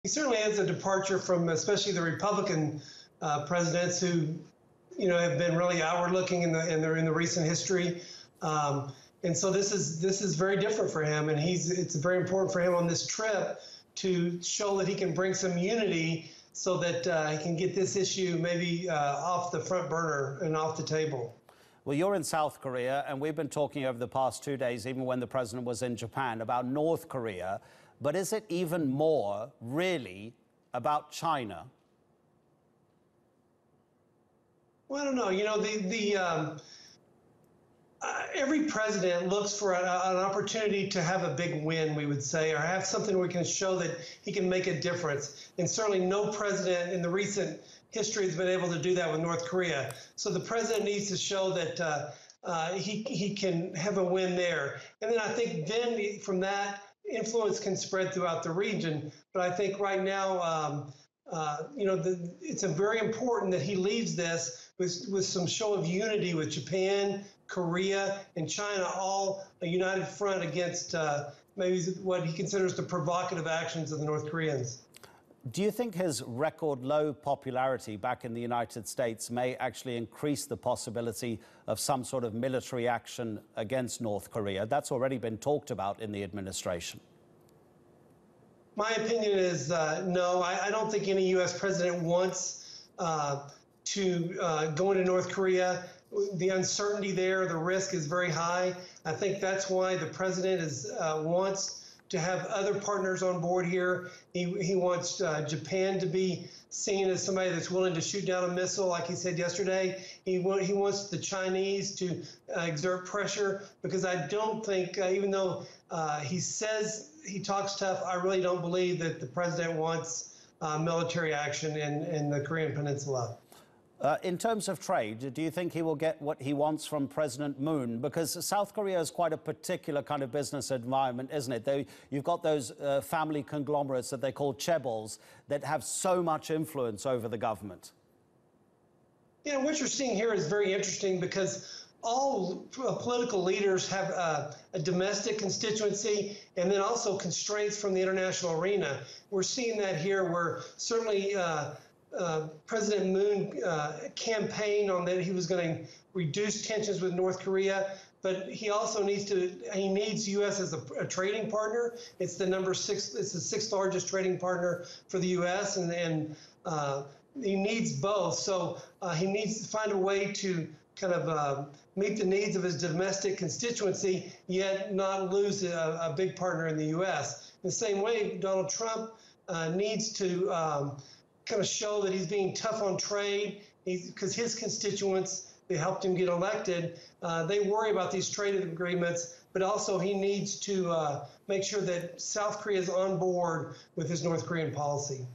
He certainly is a departure from especially the Republican presidents who, have been really outward-looking in the recent history. And so this is very different for him, and it's very important for him on this trip to show that he can bring some unity so that he can get this issue maybe off the front burner and off the table. Well, you're in South Korea, and we've been talking over the past 2 days, even when the president was in Japan, about North Korea. But is it even more, really, about China? Well, I don't know. Every president looks for an opportunity to have a big win, we would say, or have something where we can show that he can make a difference. And certainly no president in the recent history has been able to do that with North Korea. So the president needs to show that he can have a win there. And then I think then from that, influence can spread throughout the region. But I think right now, it's very important that he leaves this with some show of unity with Japan, Korea, and China, all a united front against maybe what he considers the provocative actions of the North Koreans. Do you think his record low popularity back in the United States may actually increase the possibility of some sort of military action against North Korea? That's already been talked about in the administration. My opinion is no. I don't think any U.S. president wants to go into North Korea. The uncertainty there, the risk is very high. I think that's why the president wants to have other partners on board here. He wants Japan to be seen as somebody that's willing to shoot down a missile, like he said yesterday. He wants the Chinese to exert pressure, because I don't think, even though he says he talks tough, I really don't believe that the president wants military action in the Korean Peninsula. In terms of trade, do you think he will get what he wants from President Moon? Because South Korea is quite a particular kind of business environment, isn't it? You've got those family conglomerates that they call chaebols that have so much influence over the government. Yeah, what you're seeing here is very interesting, because all political leaders have a domestic constituency and then also constraints from the international arena. We're seeing that here, where certainly President Moon campaigned on that he was going to reduce tensions with North Korea, but he also needs U.S. as a trading partner. It's the sixth largest trading partner for the U.S. and he needs both. So he needs to find a way to kind of meet the needs of his domestic constituency, yet not lose a big partner in the U.S. In the same way, Donald Trump needs to kind of show that he's being tough on trade, because his constituents, they helped him get elected, they worry about these trade agreements, but also he needs to make sure that South Korea is on board with his North Korean policy.